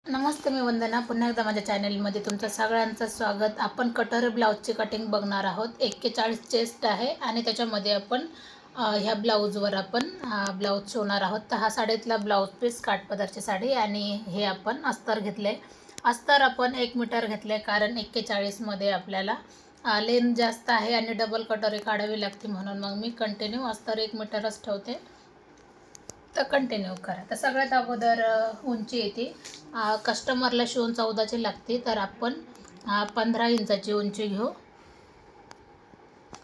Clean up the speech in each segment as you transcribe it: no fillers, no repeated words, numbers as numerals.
नमस्ते, मी वंदना. पुन्हा एकदा माझ्या चॅनलमध्ये तुमचं सगळ्यांचं स्वागत. आपण कटोरी ब्लाऊजची कटिंग बघणार आहोत. 41 चेस्ट आहे आणि त्याच्यामध्ये आपण ह्या ब्लाऊजवर आपण ब्लाऊज शिवणार आहोत. तर हा साडीतला ब्लाऊज पीस काठपदरची साडी आणि हे आपण अस्तर घेतले. अस्तर आपण 1 मीटर घेतले, कारण 41मध्ये आपल्याला लेंथ जास्त आहे आणि डबल कटोरी काढावी लागते, म्हणून मग मी कंटिन्यू अस्तर 1 मीटरच ठेवते. तर कंटिन्यू करा. तर सगळ्यात अगोदर उंची येते. कस्टमरला शिवून 14ची लागते, तर आपण 15 इंचाची उंची घेऊ.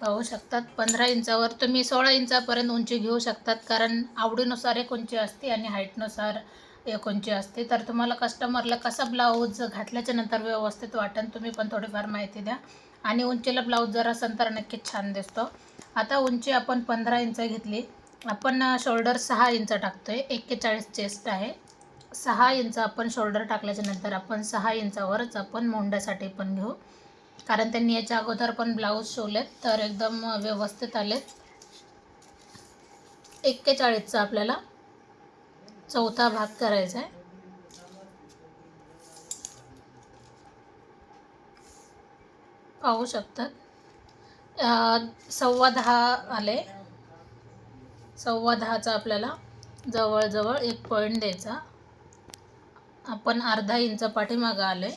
पाहू शकतात 15 इंचावर तुम्ही 16 इंचापर्यंत उंची घेऊ शकतात, कारण आवडीनुसार एक उंची असते आणि हाईटनुसार एक उंची असते. तर तुम्हाला कस्टमरला कसा ब्लाऊज घातल्याच्या नंतर व्यवस्थित वाटेल, तुम्ही पण थोडीफार माहिती द्या. आणि उंचीला ब्लाऊज जर असेल तर नक्कीच छान दिसतो. आता उंची आपण 15 इंच घेतली. आपण शोल्डर 6 इंच टाकतोय. 41 चेस्ट आहे. 6 इंच आपण शोल्डर टाकल्याच्या नंतर आपण 6 इंचावरच आपण मोंढ्यासाठी पण घेऊ, कारण त्यांनी याच्या अगोदर पण ब्लाऊज शिवलेत तर एकदम व्यवस्थित आलेत. 41चा आपल्याला चौथा भाग करायचा आहे. पाहू शकतात 10:15 आले. 10:15चा आपल्याला जवळजवळ 1 पॉईंट द्यायचा. आपण अर्धा इंच पाठीमागं आले.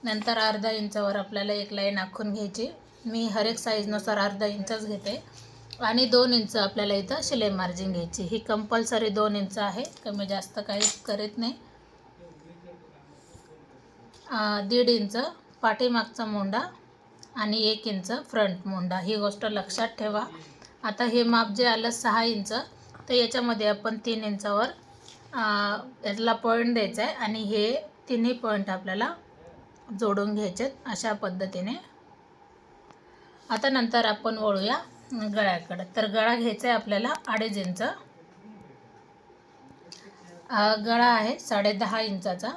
नंतर अर्धा इंचावर आपल्याला एक लाईन आखून घ्यायची. मी हर एक साईजनुसार अर्धा इंचच घेते. आणि 2 इंच आपल्याला इथं शिलाई मार्जिन घ्यायची. ही कंपल्सरी 2 इंच आहे, कमी जास्त काहीच करीत नाही. 1.5 इंच पाठीमागचा मोंडा आणि 1 इंच फ्रंट मोंडा, ही गोष्ट लक्षात ठेवा. आता हे माप जे आलं 6 इंच, तर याच्यामध्ये आपण 3 इंचावर याला पॉईंट द्यायचा आहे आणि हे तिन्ही पॉईंट आपल्याला जोडून घ्यायचे अशा पद्धतीने. आता नंतर आपण वळूया गळ्याकडे. तर गळा घ्यायचा आहे आपल्याला 2.5 इंच. गळा आहे 10.5 इंचाचा.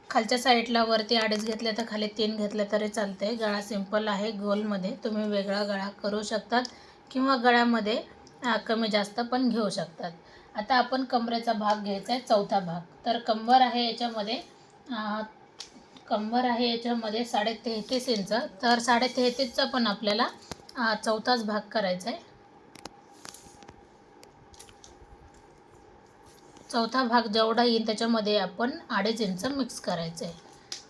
खालच्या साईडला वरती 2.5 घेतले तर खाली 3 घेतले तरी चालते. गळा सिंपल आहे. गोलमध्ये तुम्ही वेगळा गळा करू शकतात किंवा गळ्यामध्ये कमी जास्त पण घेऊ शकतात. आता आपण कमरेचा भाग घ्यायचा आहे, चौथा भाग. तर कंबर आहे याच्यामध्ये 33.5 इंच. तर 33.5चा पण आपल्याला चौथाच भाग करायचा आहे. चौथा भाग जेवढा येईल त्याच्यामध्ये आपण 2.5 इंच मिक्स करायचं आहे.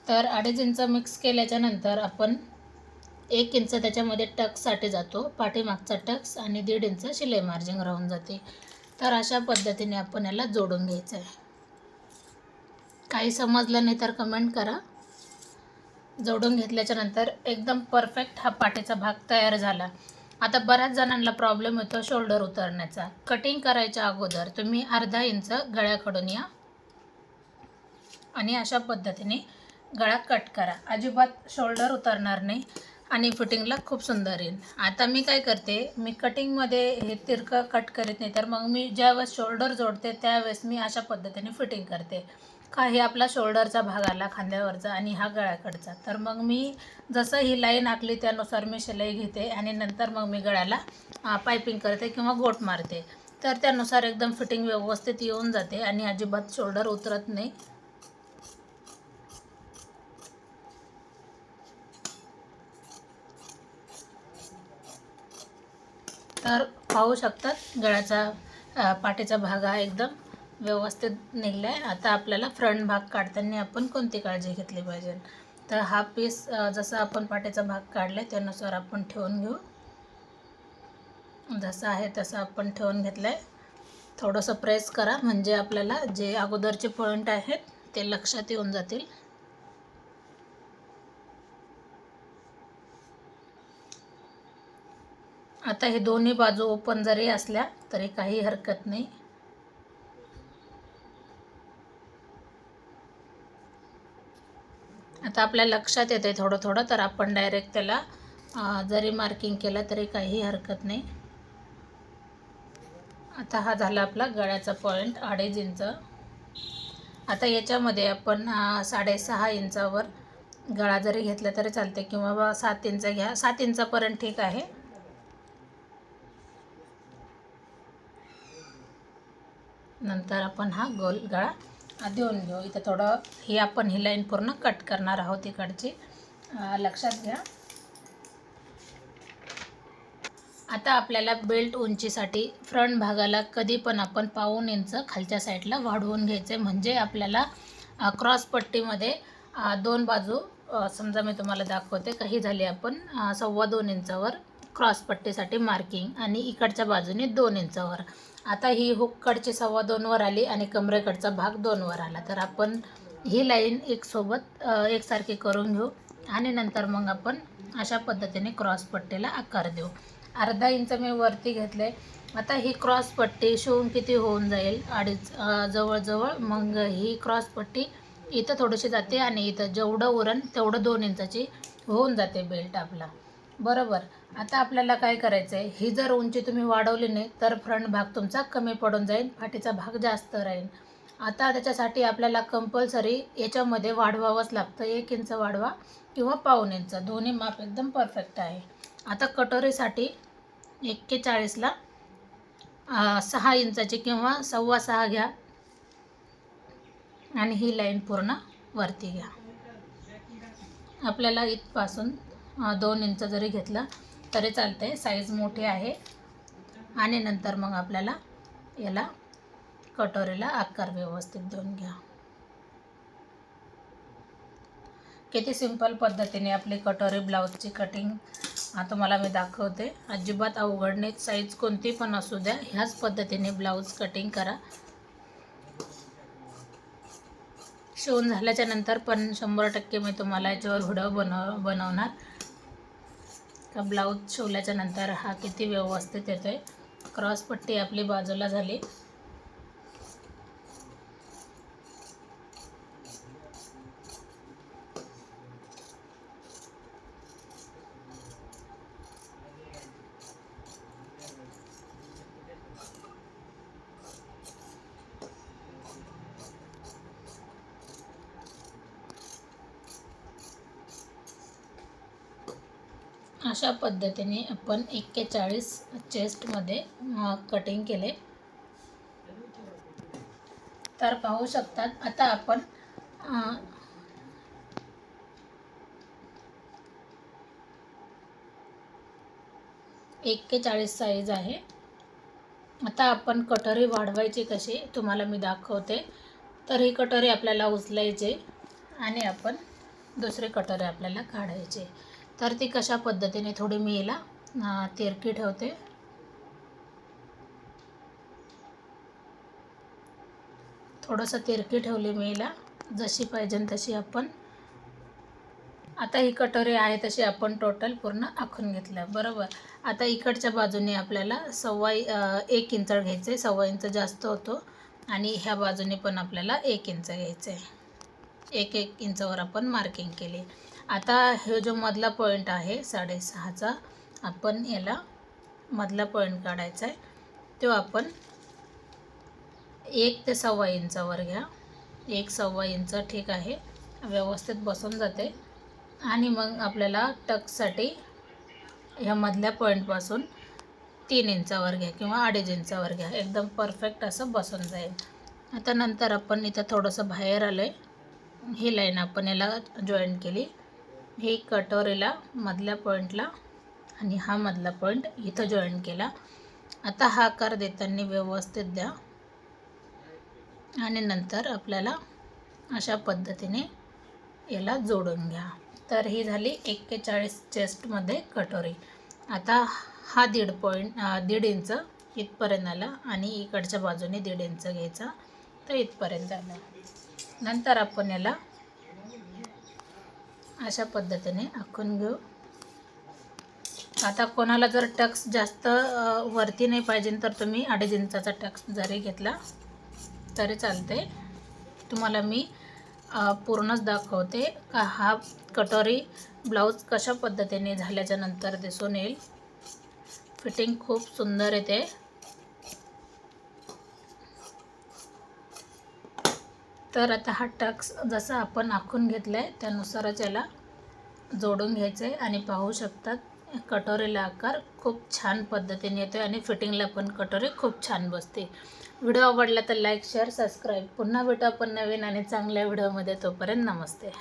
तर 2.5 इंच मिक्स केल्याच्या नंतर आपण 1 इंच त्याच्यामध्ये टक्ससाठी जातो, पाठीमागचा टक्स, आणि 1.5 इंच शिलाई मार्जिन राहून जाते. तर अशा पद्धतीने आपण याला जोडून घ्यायचं आहे. काही समजलं नाही तर कमेंट करा. जोडून घेतल्याच्या नंतर एकदम परफेक्ट हा पाठीचा भाग तयार झाला. आता बऱ्याच जणांना प्रॉब्लेम येतो शोल्डर उतरण्याचा. कटिंग करायच्या अगोदर तुम्ही अर्धा इंच गळ्याकडून या आणि अशा पद्धतीने गळा कट करा. अजिबात शोल्डर उतरणार नाही आणि फिटिंगला खूप सुंदर येईल. आता मी काय करते, मी कटिंगमध्ये हे तिरकं कट करीत नाही, तर मग मी ज्यावेळेस शोल्डर जोडते त्यावेळेस मी अशा पद्धतीने फिटिंग करते. का हे आपला शोल्डरचा भाग आला खांद्यावरचा आणि हा गळ्याकडचा, तर मग मी जसं ही लाईन आखली त्यानुसार मी शिलाई घेते आणि नंतर मग मी गळ्याला पायपिंग करते किंवा गोट मारते. तर त्यानुसार एकदम फिटिंग व्यवस्थित येऊन जाते आणि अजिबात शोल्डर उतरत नाही. तर पाहू शकतात गळ्याचा पाठीचा भाग हा एकदम व्यवस्थित निघला आहे. आता आपल्याला फ्रंट भाग काढताना आपण कोणती काळजी घेतली पाहिजे, तर हा पीस जसा आपण पाठीचा भाग काढला आहे त्यानुसार आपण ठेवून घेऊ. जसं आहे तसं आपण ठेवून घेतलं आहे. थोडंसं प्रेस करा म्हणजे आपल्याला जे अगोदरचे पॉईंट आहेत ते लक्षात येऊन जातील. आता हे दोन्ही बाजू ओपन जरी असल्या तरी काही हरकत नाही. आता आपल्या लक्षात येते थोडं थोडं, तर आपण डायरेक्ट त्याला जरी मार्किंग केलं तरी काही हरकत नाही. आता हा झाला आपला गळ्याचा पॉईंट 2.5 इंच. आता याच्यामध्ये आपण 6.5 इंचावर गळा जरी घेतला तरी चालते किंवा 7 इंच घ्या. 7 इंचापर्यंत ठीक आहे. नंतर आपण हा गोल गळा देऊन घेऊ. इथं थोडं ही लाईन पूर्ण कट करणार आहोत इकडची, लक्षात घ्या. आता आपल्याला बेल्ट उंचीसाठी फ्रंट भागाला कधी पण आपण 1.5 इंच खालच्या साईडला वाढवून घ्यायचे, म्हणजे आपल्याला क्रॉस पट्टीमध्ये दोन बाजू, समजा मी तुम्हाला दाखवते काही झाली, आपण 2.25 इंचावर क्रॉस पट्टीसाठी मार्किंग आणि इकडच्या बाजूने 2 इंचावर. आता ही हुककडची 2.25 वर आली आणि कमरेकडचा भाग 2 वर आला, तर आपण ही लाईन एकसारखी करून घेऊ आणि नंतर मग आपण अशा पद्धतीने क्रॉस पट्टीला आकार देऊ. अर्धा इंच मी वरती घेतले. आता ही क्रॉस पट्टी शिवून किती होऊन जाईल, 2.5 जवळजवळ. मग ही क्रॉस पट्टी इथं थोडीशी जाते आणि इथं जेवढं उरण तेवढं 2 इंचाची होऊन जाते बेल्ट आपला, बरोबर. आता आपल्याला काय करायचं आहे, ही जर उंची तुम्ही वाढवली नाही तर फ्रंट भाग तुमचा कमी पडून जाईल, पाठीचा भाग जास्त राहील. आता त्याच्यासाठी आपल्याला कंपल्सरी याच्यामध्ये वाढवावंच लागतं. 1 इंच वाढवा किंवा 1.5 इंच, दोन्ही माप एकदम परफेक्ट आहे. आता कटोरीसाठी 41ला 6 इंचाची किंवा 6.25 घ्या आणि ही लाईन पूर्ण वरती घ्या. आपल्याला इथपासून 2 इंच जरी घेतलं तरी चालतंय, साईज मोठी आहे. आणि नंतर मग आपल्याला याला कटोरीला आकार व्यवस्थित देऊन घ्या. किती सिंपल पद्धतीने आपली कटोरी ब्लाऊजची कटिंग तुम्हाला मी दाखवते. अजिबात अवघड नाही, साईज कोणती पण असू द्या, ह्याच पद्धतीने ब्लाऊज कटिंग करा. शिवून झाल्याच्या नंतर पण 100% मी तुम्हाला याच्यावर व्हिडिओ बनवणार का ब्लाऊज शिवल्याच्या नंतर हा किती व्यवस्थित येतोय. क्रॉस पट्टी आपली बाजूला झाली. अशा पद्धतीने आपण 41 चेस्टमध्ये कटिंग केले, तर पाहू शकतात. आता आपण 41 साईज आहे. आता आपण कटोरी वाढवायची कशी तुम्हाला मी दाखवते. तर ही कटोरी आपल्याला उचलायची आणि आपण दुसरी कटोरी आपल्याला काढायची. तर ती कशा पद्धतीने, थोडी मी हिला तिरकी ठेवते. थोडंसं तिरकी ठेवली मी हिला, जशी पाहिजे तशी आपण. आता ही कटोरी आहे तशी आपण टोटल पूर्ण आखून घेतलं, बरोबर. आता इकडच्या बाजूने आपल्याला 1 इंच घ्यायचं आहे, 1.25 इंच जास्त होतो. आणि ह्या बाजूने पण आपल्याला 1 इंच घ्यायचं आहे. 1 इंचावर आपण मार्किंग केली. आता हे जो मधला पॉईंट आहे 6.5चा, आपण याला मधला पॉईंट काढायचा आहे. तो आपण 1 ते 1.25 इंचावर घ्या. 1.25 इंच ठीक आहे, व्यवस्थित बसून जाते. आणि मग आपल्याला टक्ससाठी ह्या मधल्या पॉईंटपासून 3 इंचावर घ्या किंवा 2.5 इंचावर घ्या, एकदम परफेक्ट असं बसून जाईल. आता नंतर आपण इथं थोडंसं बाहेर आलं आहे, ही लाईन आपण याला जॉईंट केली. ही कटोरीला मधल्या पॉईंटला आणि हा मधला पॉईंट इथं जॉईंट केला. आता हा आकार देताना व्यवस्थित द्या आणि नंतर आपल्याला अशा पद्धतीने याला जोडून घ्या. तर ही झाली 41 चेस्टमध्ये कटोरी. आता हा 1.5 इंच इथपर्यंत आला आणि इकडच्या बाजूने 1.5 इंच घ्यायचा, तर इथपर्यंत आला. नंतर आपण याला अशा पद्धतीने आखून घेऊ. आता कोणाला जर टक्स जास्त वरती नाही पाहिजे तर तुम्ही 2.5 इंचाचा टक्स जरी घेतला तरी चालते. तुम्हाला मी पूर्णच दाखवते का हा कटोरी ब्लाऊज कशा पद्धतीने झाल्याच्या नंतर दिसून येईल. फिटिंग खूप सुंदर येते. तर आता हा टक्स जसा आपण आखून घेतला आहे त्यानुसारच याला जोडून घ्यायचं आहे. आणि पाहू शकतात कटोरीला आकार खूप छान पद्धतीने येतो आणि फिटिंगला पण कटोरी खूप छान बसते. व्हिडिओ आवडला तर लाईक शेअर सबस्क्राईब. पुन्हा भेटू आपण नवीन आणि चांगल्या व्हिडिओमध्ये. तोपर्यंत नमस्ते.